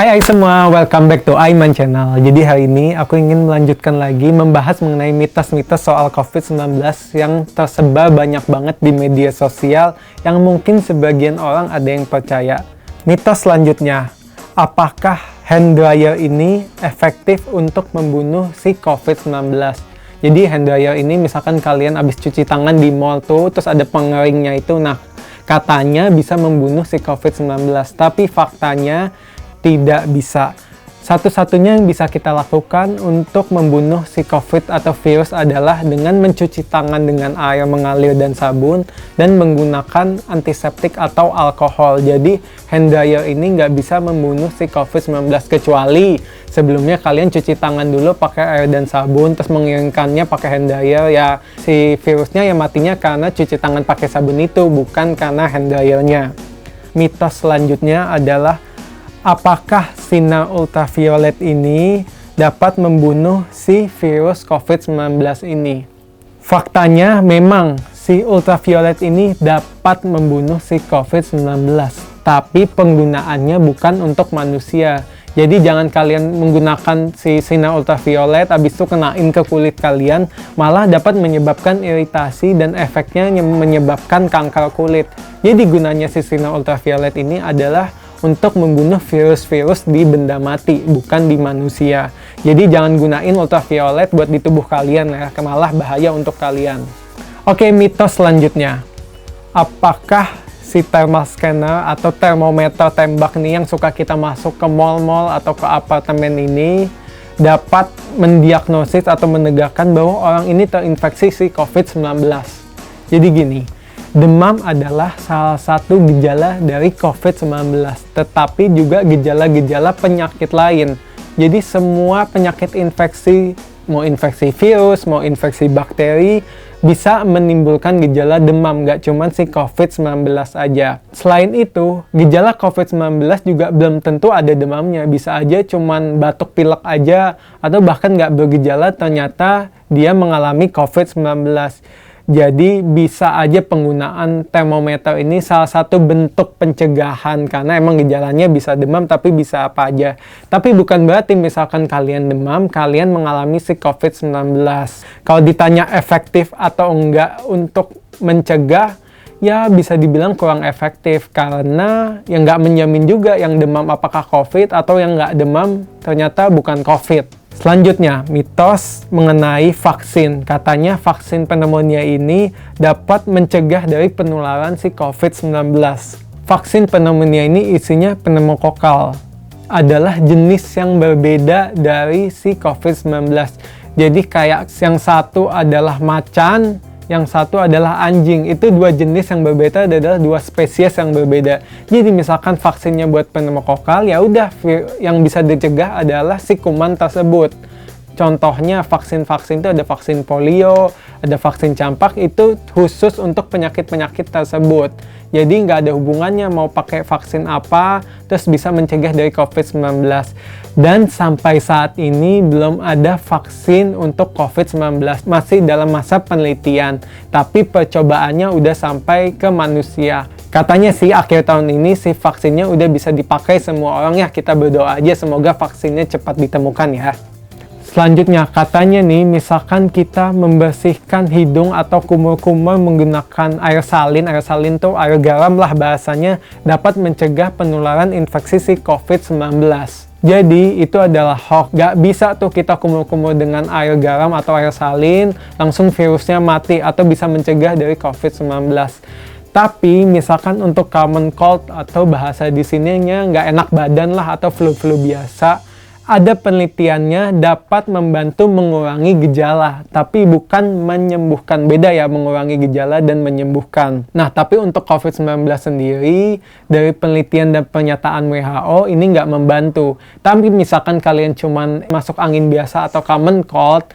Hai semua, welcome back to Aiman Channel. Jadi hari ini aku ingin melanjutkan lagi membahas mengenai mitos-mitos soal COVID-19 yang tersebar banyak banget di media sosial yang mungkin sebagian orang ada yang percaya. Mitos selanjutnya, apakah hand dryer ini efektif untuk membunuh si COVID-19? Jadi hand dryer ini misalkan kalian habis cuci tangan di mall tuh, terus ada pengeringnya itu, nah katanya bisa membunuh si COVID-19, tapi faktanya tidak bisa. Satu-satunya yang bisa kita lakukan untuk membunuh si COVID atau virus adalah dengan mencuci tangan dengan air mengalir dan sabun dan menggunakan antiseptik atau alkohol. Jadi hand dryer ini nggak bisa membunuh si COVID-19 kecuali sebelumnya kalian cuci tangan dulu pakai air dan sabun terus mengiringkannya pakai hand dryer, ya si virusnya ya matinya karena cuci tangan pakai sabun itu, bukan karena hand dryernya. Mitos selanjutnya adalah apakah sinar ultraviolet ini dapat membunuh si virus COVID-19 ini? Faktanya memang si ultraviolet ini dapat membunuh si COVID-19, tapi penggunaannya bukan untuk manusia. Jadi jangan kalian menggunakan si sinar ultraviolet habis itu kenain ke kulit kalian, malah dapat menyebabkan iritasi dan efeknya menyebabkan kanker kulit. Jadi gunanya si sinar ultraviolet ini adalah untuk membunuh virus-virus di benda mati, bukan di manusia. Jadi jangan gunain ultraviolet buat di tubuh kalian ya, malah bahaya untuk kalian. Oke, mitos selanjutnya. Apakah si thermal scanner atau termometer tembak nih yang suka kita masuk ke mall-mall atau ke apartemen ini dapat mendiagnosis atau menegakkan bahwa orang ini terinfeksi si COVID-19? Jadi gini, demam adalah salah satu gejala dari COVID-19, tetapi juga gejala-gejala penyakit lain. Jadi semua penyakit infeksi, mau infeksi virus, mau infeksi bakteri, bisa menimbulkan gejala demam, nggak cuma si COVID-19 aja. Selain itu, gejala COVID-19 juga belum tentu ada demamnya, bisa aja cuman batuk pilek aja, atau bahkan nggak bergejala ternyata dia mengalami COVID-19. Jadi bisa aja penggunaan termometer ini salah satu bentuk pencegahan, karena emang gejalanya bisa demam tapi bisa apa aja. Tapi bukan berarti misalkan kalian demam, kalian mengalami si COVID-19. Kalau ditanya efektif atau enggak untuk mencegah, ya bisa dibilang kurang efektif, karena yang nggak menjamin juga yang demam apakah COVID atau yang nggak demam ternyata bukan COVID. Selanjutnya, mitos mengenai vaksin. Katanya vaksin pneumonia ini dapat mencegah dari penularan si COVID-19. Vaksin pneumonia ini isinya pneumokokal. Adalah jenis yang berbeda dari si COVID-19. Jadi kayak yang satu adalah macan, yang satu adalah anjing. Itu dua jenis yang berbeda, adalah dua spesies yang berbeda. Jadi misalkan vaksinnya buat pneumokokal, ya udah yang bisa dicegah adalah si kuman tersebut. Contohnya vaksin-vaksin itu ada vaksin polio, ada vaksin campak, itu khusus untuk penyakit-penyakit tersebut. Jadi nggak ada hubungannya mau pakai vaksin apa, terus bisa mencegah dari COVID-19. Dan sampai saat ini belum ada vaksin untuk COVID-19, masih dalam masa penelitian. Tapi percobaannya udah sampai ke manusia. Katanya sih akhir tahun ini si vaksinnya udah bisa dipakai semua orang ya. Kita berdoa aja semoga vaksinnya cepat ditemukan ya. Selanjutnya katanya nih, misalkan kita membersihkan hidung atau kumur-kumur menggunakan air salin tuh air garam lah bahasanya, dapat mencegah penularan infeksi si COVID-19. Jadi itu adalah hoax, gak bisa tuh kita kumur-kumur dengan air garam atau air salin, langsung virusnya mati atau bisa mencegah dari COVID-19. Tapi misalkan untuk common cold atau bahasa di sininya nggak enak badan lah atau flu-flu biasa, ada penelitiannya dapat membantu mengurangi gejala, tapi bukan menyembuhkan. Beda ya mengurangi gejala dan menyembuhkan. Nah, tapi untuk COVID-19 sendiri, dari penelitian dan pernyataan WHO, ini nggak membantu. Tapi misalkan kalian cuman masuk angin biasa atau common cold,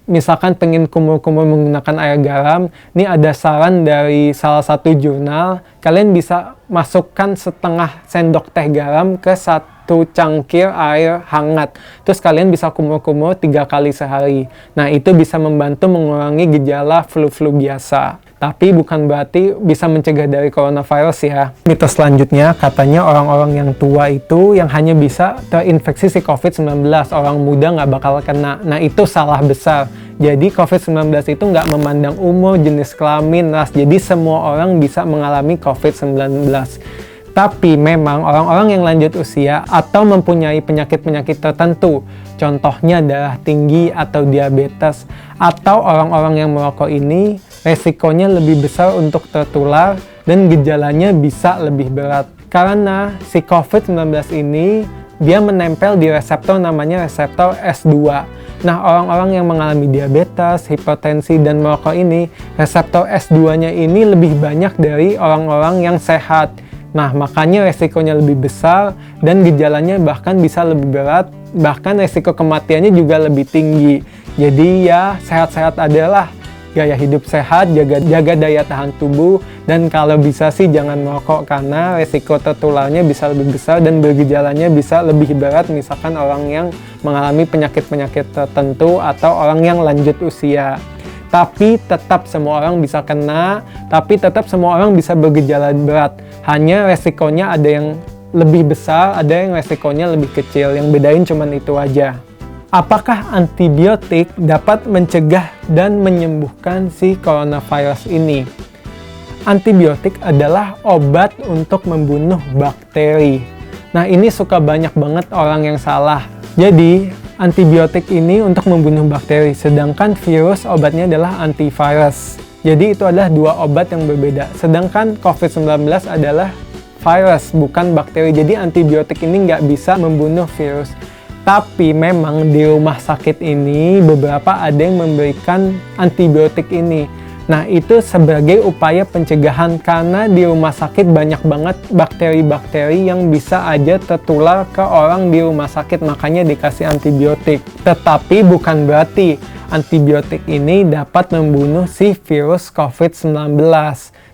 misalkan pengen kumur-kumur menggunakan air garam, ini ada saran dari salah satu jurnal, kalian bisa masukkan setengah sendok teh garam ke satu cangkir air hangat. Terus kalian bisa kumur-kumur 3 kali sehari. Nah, itu bisa membantu mengurangi gejala flu-flu biasa. Tapi bukan berarti bisa mencegah dari coronavirus ya. Mitos selanjutnya, katanya orang-orang yang tua itu yang hanya bisa terinfeksi si COVID-19. Orang muda nggak bakal kena. Nah, itu salah besar. Jadi COVID-19 itu nggak memandang umur, jenis kelamin, ras. Jadi semua orang bisa mengalami COVID-19. Tapi memang orang-orang yang lanjut usia atau mempunyai penyakit-penyakit tertentu, contohnya darah tinggi atau diabetes, atau orang-orang yang merokok ini, resikonya lebih besar untuk tertular dan gejalanya bisa lebih berat. Karena si COVID-19 ini, dia menempel di reseptor namanya reseptor S2. Nah, orang-orang yang mengalami diabetes, hipertensi, dan merokok ini, reseptor S2-nya ini lebih banyak dari orang-orang yang sehat. Nah, makanya resikonya lebih besar dan gejalanya bahkan bisa lebih berat, bahkan resiko kematiannya juga lebih tinggi. Jadi ya, sehat-sehat adalah gaya hidup sehat, jaga daya tahan tubuh, dan kalau bisa sih jangan merokok karena resiko tertularnya bisa lebih besar dan bergejalanya bisa lebih berat, misalkan orang yang mengalami penyakit-penyakit tertentu atau orang yang lanjut usia. Tapi tetap semua orang bisa kena, tapi tetap semua orang bisa bergejala berat. Hanya resikonya ada yang lebih besar, ada yang resikonya lebih kecil. Yang bedain cuman itu aja. Apakah antibiotik dapat mencegah dan menyembuhkan si coronavirus ini? Antibiotik adalah obat untuk membunuh bakteri. Nah, ini suka banyak banget orang yang salah. Jadi, antibiotik ini untuk membunuh bakteri, sedangkan virus obatnya adalah antivirus. Jadi itu adalah dua obat yang berbeda. Sedangkan COVID-19 adalah virus, bukan bakteri. Jadi antibiotik ini nggak bisa membunuh virus. Tapi memang di rumah sakit ini beberapa ada yang memberikan antibiotik ini. Nah, itu sebagai upaya pencegahan karena di rumah sakit banyak banget bakteri-bakteri yang bisa aja tertular ke orang di rumah sakit, makanya dikasih antibiotik. Tetapi bukan berarti antibiotik ini dapat membunuh si virus COVID-19.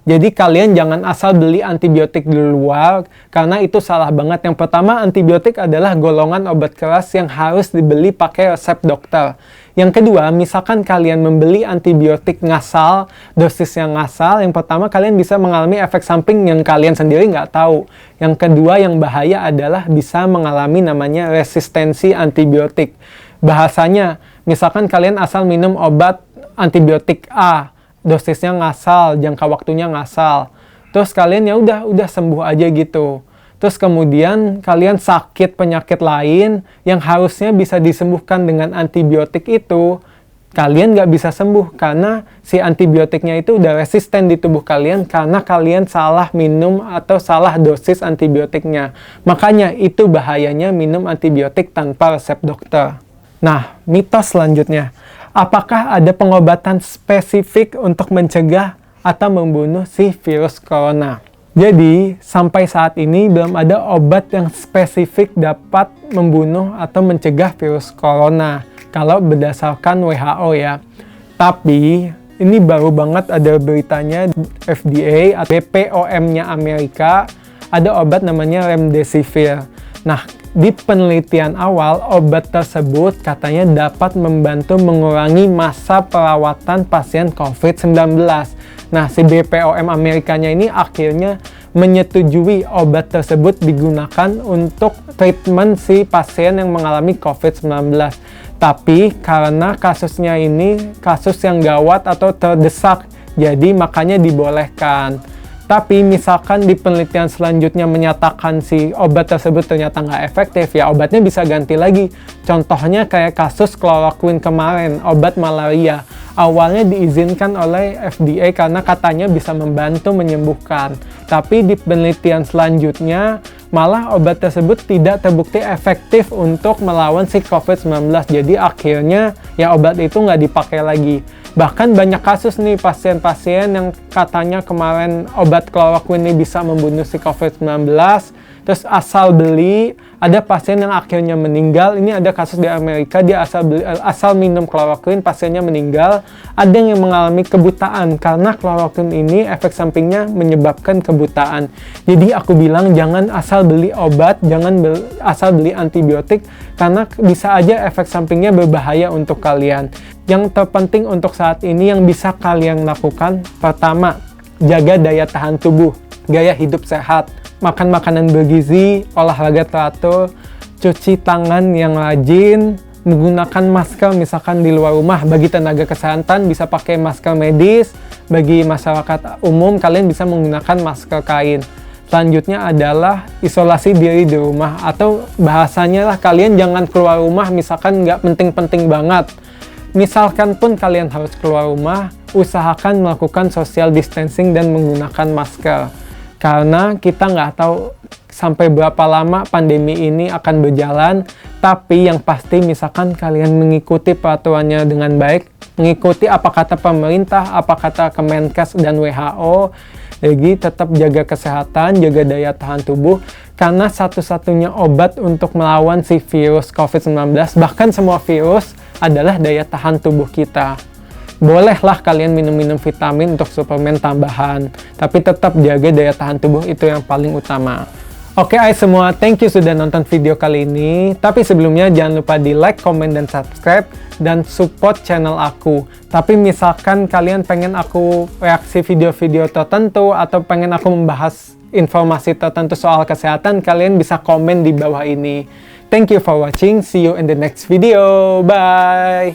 Jadi kalian jangan asal beli antibiotik di luar karena itu salah banget. Yang pertama, antibiotik adalah golongan obat keras yang harus dibeli pakai resep dokter. Yang kedua, misalkan kalian membeli antibiotik ngasal, dosisnya ngasal, yang pertama kalian bisa mengalami efek samping yang kalian sendiri nggak tahu. Yang kedua yang bahaya adalah bisa mengalami namanya resistensi antibiotik. Bahasanya, misalkan kalian asal minum obat antibiotik A, dosisnya ngasal, jangka waktunya ngasal. Terus kalian ya udah sembuh aja gitu. Terus kemudian kalian sakit penyakit lain yang harusnya bisa disembuhkan dengan antibiotik itu, kalian nggak bisa sembuh karena si antibiotiknya itu udah resisten di tubuh kalian karena kalian salah minum atau salah dosis antibiotiknya. Makanya itu bahayanya minum antibiotik tanpa resep dokter. Nah, mitos selanjutnya. Apakah ada pengobatan spesifik untuk mencegah atau membunuh si virus corona? Jadi, sampai saat ini belum ada obat yang spesifik dapat membunuh atau mencegah virus corona. Kalau berdasarkan WHO ya. Tapi, ini baru banget ada beritanya FDA atau BPOM-nya Amerika, ada obat namanya Remdesivir. Nah, di penelitian awal, obat tersebut katanya dapat membantu mengurangi masa perawatan pasien COVID-19. Nah, si BPOM Amerikanya ini akhirnya menyetujui obat tersebut digunakan untuk treatment si pasien yang mengalami COVID-19. Tapi karena kasusnya ini kasus yang gawat atau terdesak, jadi makanya dibolehkan. Tapi misalkan di penelitian selanjutnya menyatakan si obat tersebut ternyata nggak efektif, ya obatnya bisa ganti lagi. Contohnya kayak kasus chloroquine kemarin, obat malaria. Awalnya diizinkan oleh FDA karena katanya bisa membantu menyembuhkan. Tapi di penelitian selanjutnya, malah obat tersebut tidak terbukti efektif untuk melawan si COVID-19. Jadi akhirnya ya obat itu nggak dipakai lagi. Bahkan banyak kasus nih pasien-pasien yang katanya kemarin obat chloroquine ini bisa membunuh si COVID-19, terus asal beli, ada pasien yang akhirnya meninggal. Ini ada kasus di Amerika, dia asal minum chloroquine, pasiennya meninggal. Ada yang mengalami kebutaan karena chloroquine ini efek sampingnya menyebabkan kebutaan. Jadi aku bilang jangan asal beli obat, jangan asal beli antibiotik karena bisa aja efek sampingnya berbahaya untuk kalian. Yang terpenting untuk saat ini yang bisa kalian lakukan, pertama, jaga daya tahan tubuh, gaya hidup sehat, makan makanan bergizi, olahraga teratur, cuci tangan yang rajin, menggunakan masker misalkan di luar rumah. Bagi tenaga kesehatan bisa pakai masker medis, bagi masyarakat umum kalian bisa menggunakan masker kain. Selanjutnya adalah isolasi diri di rumah, atau bahasanya lah kalian jangan keluar rumah misalkan nggak penting-penting banget. Misalkan pun kalian harus keluar rumah, usahakan melakukan social distancing dan menggunakan masker. Karena kita nggak tahu sampai berapa lama pandemi ini akan berjalan, tapi yang pasti misalkan kalian mengikuti peraturannya dengan baik, mengikuti apa kata pemerintah, apa kata Kemenkes dan WHO, jadi tetap jaga kesehatan, jaga daya tahan tubuh, karena satu-satunya obat untuk melawan si virus COVID-19, bahkan semua virus, adalah daya tahan tubuh kita. Bolehlah kalian minum-minum vitamin untuk suplemen tambahan, tapi tetap jaga daya tahan tubuh, itu yang paling utama. Oke, semua, thank you sudah nonton video kali ini. Tapi sebelumnya jangan lupa di like, comment, dan subscribe, dan support channel aku. Tapi misalkan kalian pengen aku reaksi video-video tertentu, atau pengen aku membahas informasi tertentu soal kesehatan, kalian bisa komen di bawah ini. Thank you for watching, see you in the next video, bye!